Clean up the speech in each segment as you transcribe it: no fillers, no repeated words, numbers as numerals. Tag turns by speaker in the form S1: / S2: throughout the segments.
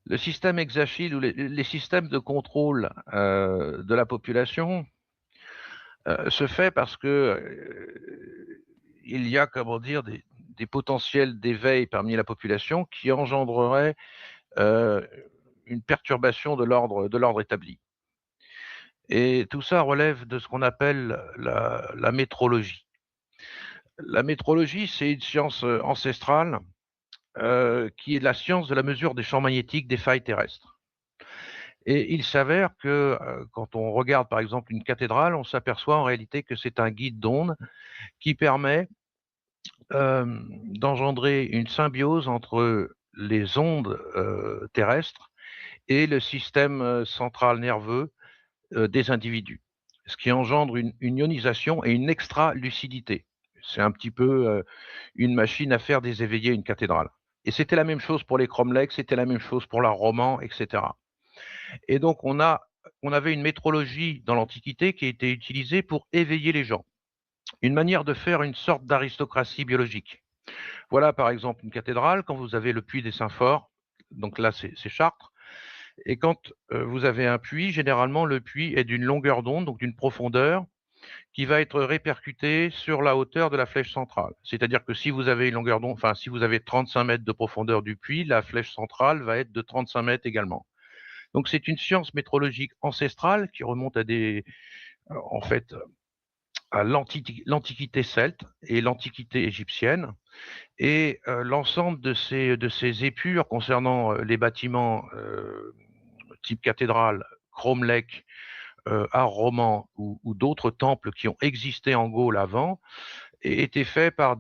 S1: Le système Exachil ou les systèmes de contrôle de la population se fait parce que il y a, comment dire, des potentiels d'éveil parmi la population qui engendreraient euh, une perturbation de l'ordre établi. Et tout ça relève de ce qu'on appelle la métrologie. La métrologie, c'est une science ancestrale qui est la science de la mesure des champs magnétiques des failles terrestres. Et il s'avère que quand on regarde par exemple une cathédrale, on s'aperçoit en réalité que c'est un guide d'onde qui permet d'engendrer une symbiose entre les ondes terrestres et le système central nerveux des individus, ce qui engendre une ionisation et une extra-lucidité. C'est un petit peu une machine à faire des éveillés une cathédrale. Et c'était la même chose pour les cromlechs, c'était la même chose pour l'art roman, etc. Et donc on avait une métrologie dans l'Antiquité qui a été utilisée pour éveiller les gens, une manière de faire une sorte d'aristocratie biologique. Voilà par exemple une cathédrale, quand vous avez le puits des Saints-Forts, donc là c'est Chartres, et quand vous avez un puits, généralement le puits est d'une longueur d'onde, donc d'une profondeur, qui va être répercutée sur la hauteur de la flèche centrale. C'est-à-dire que si vous avez une longueur d'onde, enfin si vous avez 35 mètres de profondeur du puits, la flèche centrale va être de 35 mètres également. Donc c'est une science métrologique ancestrale qui remonte à en fait, à l'Antiquité celte et l'Antiquité égyptienne. Et l'ensemble de ces épures concernant les bâtiments type cathédrale, cromlech, art roman ou d'autres temples qui ont existé en Gaule avant, étaient faits par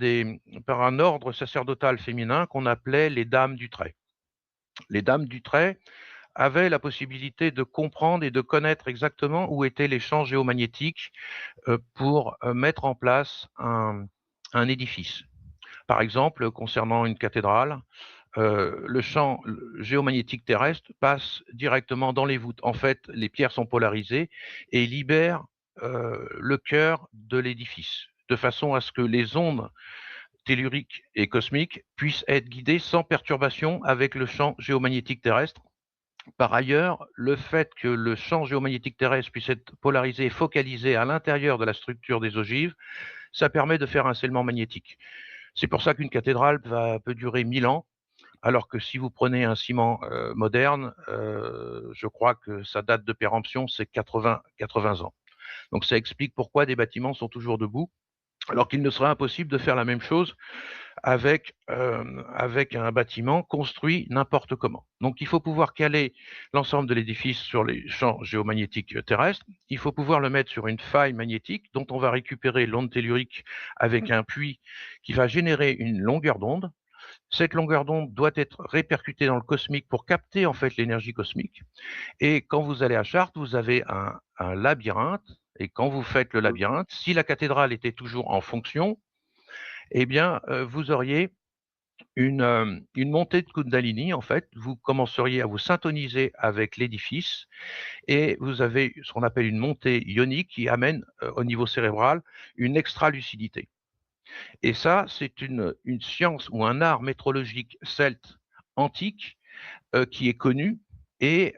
S1: un ordre sacerdotal féminin qu'on appelait les Dames du Trait. Les Dames du Trait avaient la possibilité de comprendre et de connaître exactement où étaient les champs géomagnétiques pour mettre en place un édifice. Par exemple, concernant une cathédrale, le champ géomagnétique terrestre passe directement dans les voûtes. En fait, les pierres sont polarisées et libèrent le cœur de l'édifice, de façon à ce que les ondes telluriques et cosmiques puissent être guidées sans perturbation avec le champ géomagnétique terrestre. Par ailleurs, le fait que le champ géomagnétique terrestre puisse être polarisé et focalisé à l'intérieur de la structure des ogives, ça permet de faire un scellement magnétique. C'est pour ça qu'une cathédrale peut durer 1000 ans, alors que si vous prenez un ciment moderne, je crois que sa date de péremption, c'est 80 ans. Donc ça explique pourquoi des bâtiments sont toujours debout, alors qu'il ne serait impossible de faire la même chose avec un bâtiment construit n'importe comment. Donc il faut pouvoir caler l'ensemble de l'édifice sur les champs géomagnétiques terrestres, il faut pouvoir le mettre sur une faille magnétique dont on va récupérer l'onde tellurique avec un puits qui va générer une longueur d'onde. Cette longueur d'onde doit être répercutée dans le cosmique pour capter en fait l'énergie cosmique. Et quand vous allez à Chartres, vous avez un labyrinthe. Et quand vous faites le labyrinthe, si la cathédrale était toujours en fonction, eh bien, vous auriez une montée de Kundalini, en fait. Vous commenceriez à vous syntoniser avec l'édifice et vous avez ce qu'on appelle une montée ionique qui amène au niveau cérébral une extra-lucidité. Et ça, c'est une science ou un art métrologique celte antique qui est connu et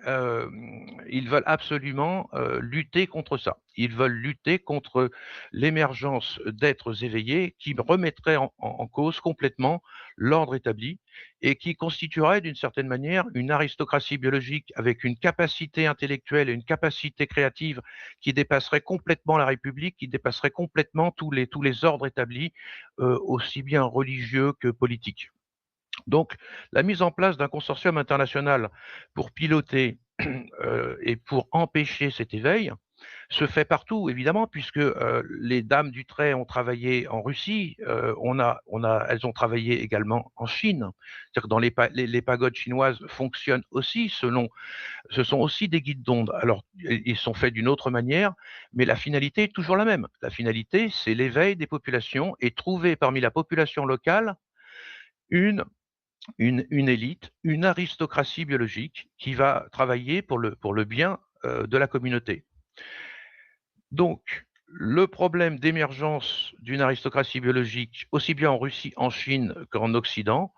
S1: ils veulent absolument lutter contre ça. Ils veulent lutter contre l'émergence d'êtres éveillés qui remettraient en cause complètement l'ordre établi et qui constituerait d'une certaine manière une aristocratie biologique avec une capacité intellectuelle et une capacité créative qui dépasserait complètement la République, qui dépasserait complètement tous les ordres établis, aussi bien religieux que politiques. Donc, la mise en place d'un consortium international pour piloter et pour empêcher cet éveil se fait partout, évidemment, puisque les dames du trait ont travaillé en Russie, elles ont travaillé également en Chine. C'est-à-dire que dans les pagodes chinoises fonctionnent aussi ce sont aussi des guides d'onde. Alors, ils sont faits d'une autre manière, mais la finalité est toujours la même. La finalité, c'est l'éveil des populations et trouver parmi la population locale une une élite, une aristocratie biologique qui va travailler pour le bien de la communauté. Donc, le problème d'émergence d'une aristocratie biologique, aussi bien en Russie, en Chine qu'en Occident,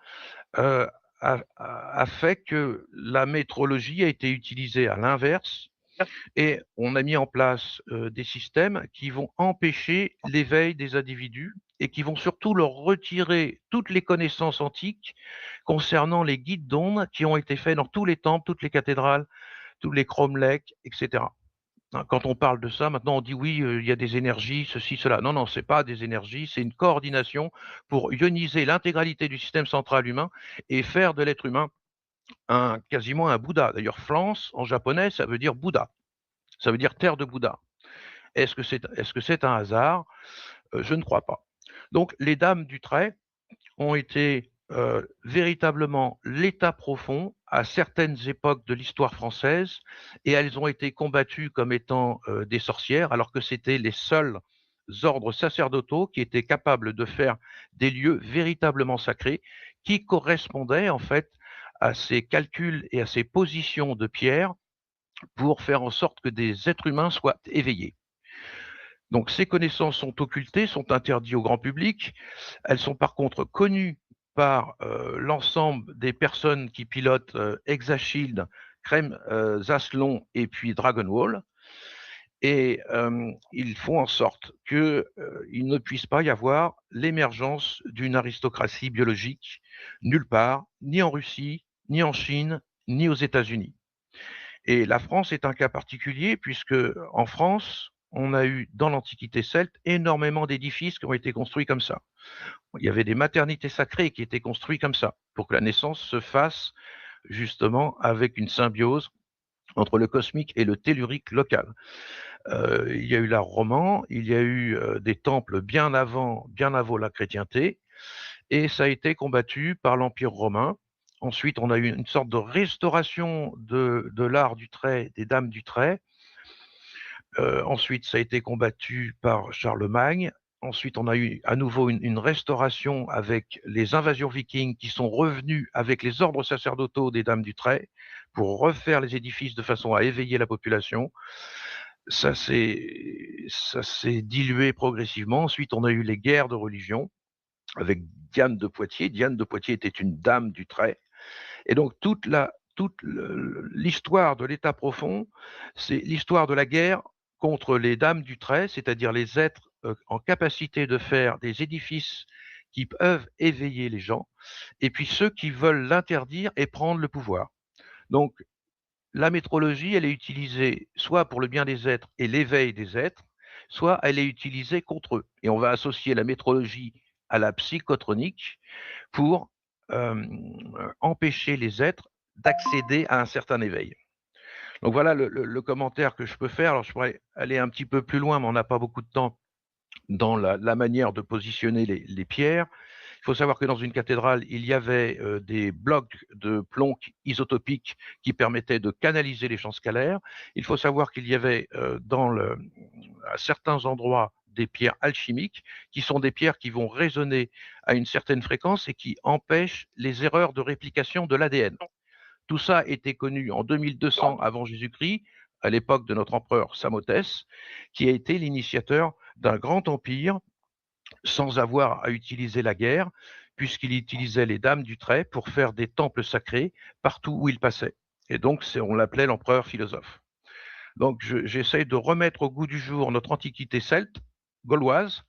S1: euh, a fait que la métrologie a été utilisée à l'inverse et on a mis en place des systèmes qui vont empêcher l'éveil des individus et qui vont surtout leur retirer toutes les connaissances antiques concernant les guides d'ondes qui ont été faits dans tous les temples, toutes les cathédrales, tous les cromlechs, etc. Quand on parle de ça, maintenant on dit oui, il y a des énergies, ceci, cela. Non, non, c'est pas des énergies, c'est une coordination pour ioniser l'intégralité du système central humain et faire de l'être humain quasiment un Bouddha. D'ailleurs, Flance, en japonais, ça veut dire Bouddha. Ça veut dire terre de Bouddha. Est-ce que c'est un hasard? Je ne crois pas. Donc, les dames du trait ont été véritablement l'état profond à certaines époques de l'histoire française et elles ont été combattues comme étant des sorcières alors que c'était les seuls ordres sacerdotaux qui étaient capables de faire des lieux véritablement sacrés qui correspondaient en fait à ces calculs et à ces positions de pierre pour faire en sorte que des êtres humains soient éveillés. Donc ces connaissances sont occultées, sont interdites au grand public. Elles sont par contre connues par l'ensemble des personnes qui pilotent ExaShield, Crème Zaslon et puis Dragonwall. Et ils font en sorte qu'il ne puisse pas y avoir l'émergence d'une aristocratie biologique nulle part, ni en Russie, ni en Chine, ni aux États-Unis. Et la France est un cas particulier puisque en France, on a eu dans l'Antiquité celte énormément d'édifices qui ont été construits comme ça. Il y avait des maternités sacrées qui étaient construites comme ça pour que la naissance se fasse justement avec une symbiose entre le cosmique et le tellurique local. Il y a eu l'art roman, il y a eu des temples bien avant la chrétienté, et ça a été combattu par l'Empire romain. Ensuite, on a eu une sorte de restauration de l'art du trait, des dames du trait. Ensuite, ça a été combattu par Charlemagne. Ensuite, on a eu à nouveau une restauration avec les invasions vikings qui sont revenus avec les ordres sacerdotaux des dames du trait pour refaire les édifices de façon à éveiller la population. Ça s'est dilué progressivement. Ensuite, on a eu les guerres de religion avec Diane de Poitiers. Diane de Poitiers était une dame du trait. Et donc, toute l'histoire de l'État profond, c'est l'histoire de la guerre contre les dames du trait, c'est-à-dire les êtres en capacité de faire des édifices qui peuvent éveiller les gens, et puis ceux qui veulent l'interdire et prendre le pouvoir. Donc, la métrologie, elle est utilisée soit pour le bien des êtres et l'éveil des êtres, soit elle est utilisée contre eux. Et on va associer la métrologie à la psychotronique pour empêcher les êtres d'accéder à un certain éveil. Donc voilà le commentaire que je peux faire. Alors je pourrais aller un petit peu plus loin, mais on n'a pas beaucoup de temps dans la manière de positionner les pierres. Il faut savoir que dans une cathédrale, il y avait des blocs de plomb isotopiques qui permettaient de canaliser les champs scalaires. Il faut savoir qu'il y avait à certains endroits des pierres alchimiques, qui sont des pierres qui vont résonner à une certaine fréquence et qui empêchent les erreurs de réplication de l'ADN. Tout ça était connu en 2200 avant Jésus-Christ, à l'époque de notre empereur Samothès, qui a été l'initiateur d'un grand empire sans avoir à utiliser la guerre, puisqu'il utilisait les dames du trait pour faire des temples sacrés partout où il passait. Et donc, on l'appelait l'empereur philosophe. Donc, j'essaye de remettre au goût du jour notre antiquité celte, gauloise,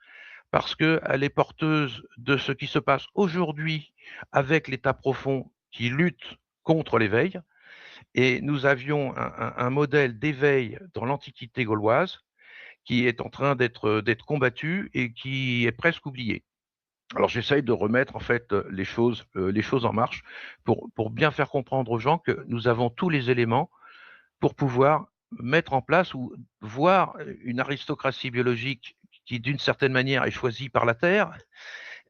S1: parce qu'elle est porteuse de ce qui se passe aujourd'hui avec l'État profond qui lutte contre l'éveil. Et nous avions un modèle d'éveil dans l'Antiquité gauloise qui est en train d'être combattu et qui est presque oublié. Alors j'essaye de remettre en fait les choses en marche pour bien faire comprendre aux gens que nous avons tous les éléments pour pouvoir mettre en place ou voir une aristocratie biologique qui d'une certaine manière est choisie par la Terre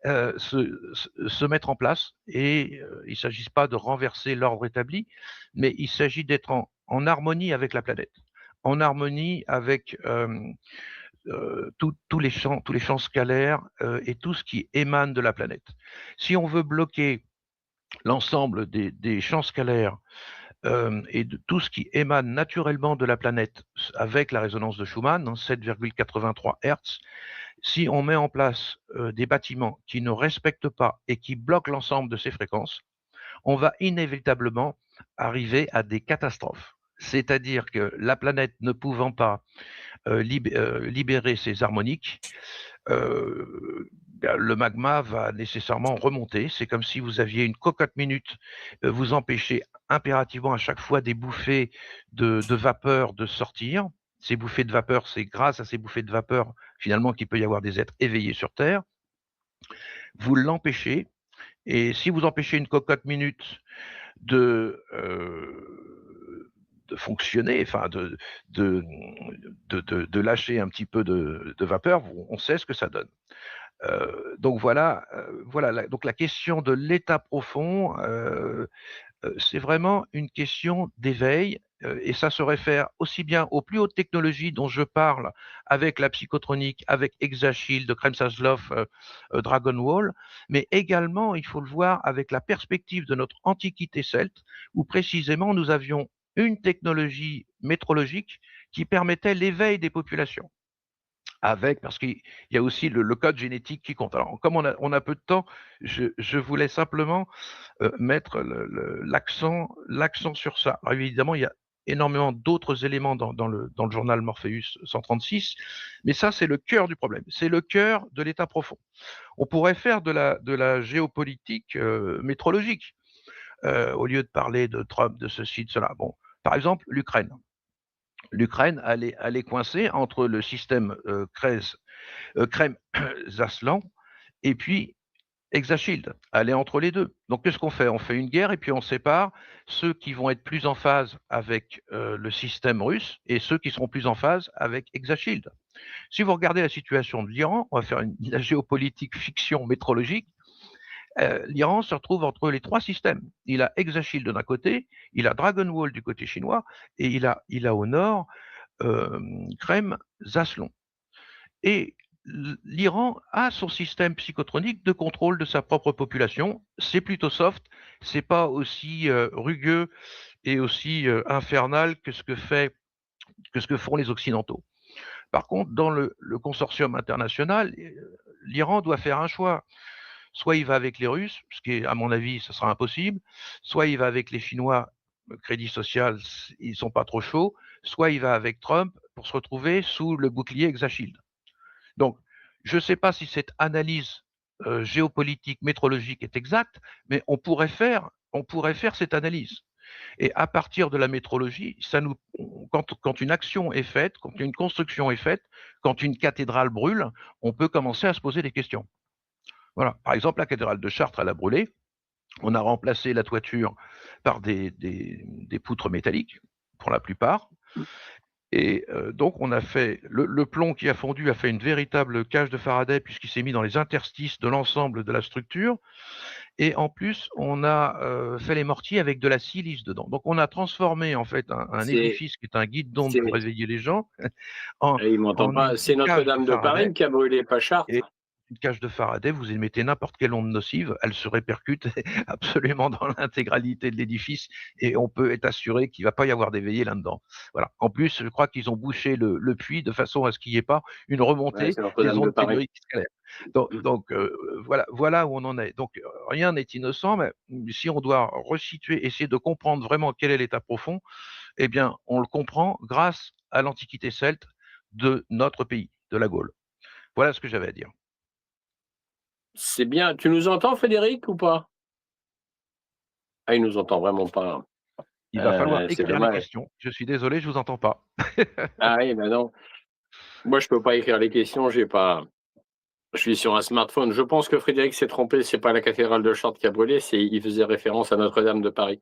S1: se mettre en place. Et il ne s'agit pas de renverser l'ordre établi, mais il s'agit d'être en harmonie avec la planète, en harmonie avec tous les champs scalaires et tout ce qui émane de la planète. Si on veut bloquer l'ensemble des champs scalaires et de tout ce qui émane naturellement de la planète avec la résonance de Schumann, 7,83 Hertz, si on met en place des bâtiments qui ne respectent pas et qui bloquent l'ensemble de ces fréquences, on va inévitablement arriver à des catastrophes. C'est-à-dire que la planète ne pouvant pas libérer ses harmoniques, le magma va nécessairement remonter. C'est comme si vous aviez une cocotte minute, vous empêchez impérativement à chaque fois des bouffées de vapeur de sortir. Ces bouffées de vapeur, c'est grâce à ces bouffées de vapeur, finalement, qu'il peut y avoir des êtres éveillés sur Terre. Vous l'empêchez, et si vous empêchez une cocotte minute de fonctionner, enfin de lâcher un petit peu de vapeur, on sait ce que ça donne. Donc voilà, donc la question de l'état profond, c'est vraiment une question d'éveil, et ça se réfère aussi bien aux plus hautes technologies dont je parle avec la psychotronique, avec ExaShield, Kremsaslov, Dragonwall, mais également, il faut le voir avec la perspective de notre antiquité celte, où précisément nous avions une technologie métrologique qui permettait l'éveil des populations. Parce qu'il y a aussi le code génétique qui compte. Alors, comme on a peu de temps, je voulais simplement mettre l'accent sur ça. Alors évidemment, il y a énormément d'autres éléments dans le journal Morpheus 136, mais ça, c'est le cœur du problème. C'est le cœur de l'état profond. On pourrait faire de la géopolitique métrologique, au lieu de parler de Trump, de ceci, de cela. Bon, par exemple, l'Ukraine. L'Ukraine, elle est coincée entre le système Krem-Zaslan et puis ExaShield, elle est entre les deux. Donc qu'est-ce qu'on fait? On fait une guerre et puis on sépare ceux qui vont être plus en phase avec le système russe et ceux qui seront plus en phase avec ExaShield. Si vous regardez la situation de l'Iran, on va faire la géopolitique fiction métrologique. L'Iran se retrouve entre les trois systèmes. Il a ExaShield d'un côté, il a Dragonwall du côté chinois et il a au nord Krem Zaslon. Et l'Iran a son système psychotronique de contrôle de sa propre population. C'est plutôt soft, c'est pas aussi rugueux et aussi infernal que ce que font les Occidentaux. Par contre, dans le consortium international, l'Iran doit faire un choix. Soit il va avec les Russes, ce qui est, à mon avis, ce sera impossible, soit il va avec les Chinois, crédit social, ils sont pas trop chauds, soit il va avec Trump pour se retrouver sous le bouclier ExaShield. Donc, je ne sais pas si cette analyse géopolitique, métrologique est exacte, mais on pourrait faire cette analyse. Et à partir de la métrologie, quand une action est faite, quand une construction est faite, quand une cathédrale brûle, on peut commencer à se poser des questions. Voilà. Par exemple, la cathédrale de Chartres, elle a brûlé. On a remplacé la toiture par des poutres métalliques, pour la plupart. Et donc, on a fait le plomb qui a fondu a fait une véritable cage de Faraday puisqu'il s'est mis dans les interstices de l'ensemble de la structure. Et en plus, on a fait les mortiers avec de la silice dedans. Donc, on a transformé en fait un
S2: C'est,
S1: édifice qui est un guide d'onde
S2: c'est,
S1: pour réveiller les gens en,
S2: il m'entend
S1: en
S2: pas.
S1: une
S2: C'est
S1: cage de
S2: Notre-Dame de
S1: Faraday.
S2: Paris qui a brûlé, pas
S1: Et
S2: Chartres.
S1: une cage de Faraday, vous émettez n'importe quelle onde nocive, elle se répercute absolument dans l'intégralité de l'édifice et on peut être assuré qu'il ne va pas y avoir d'éveillé là-dedans. Voilà. En plus, je crois qu'ils ont bouché le puits de façon à ce qu'il n'y ait pas une
S2: Ouais,
S1: remontée
S2: c'est
S1: des
S2: Notre-Dame de
S1: ondes
S2: Paris.
S1: telluriques scalaires. Donc voilà où on en est. Donc rien n'est innocent, mais si on doit resituer, essayer de comprendre vraiment quel est l'état profond, eh bien, on le comprend grâce à l'Antiquité celte de notre pays, de la Gaule. Voilà ce que j'avais à dire.
S2: C'est bien. Tu nous entends, Frédéric, ou pas? Ah, il nous entend vraiment pas.
S1: Il va falloir
S2: C'est
S1: écrire les
S2: dommage.
S1: questions. Je suis désolé, je vous entends pas.
S2: Ah oui, ben non. Moi, je peux pas écrire les questions, j'ai pas. Je suis sur un smartphone. Je pense que Frédéric s'est trompé, c'est pas la cathédrale de Chartres qui a brûlé, il faisait référence à Notre-Dame de Paris.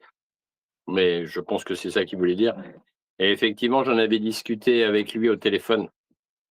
S2: Mais je pense que c'est ça qu'il voulait dire. Et effectivement, j'en avais discuté avec lui au téléphone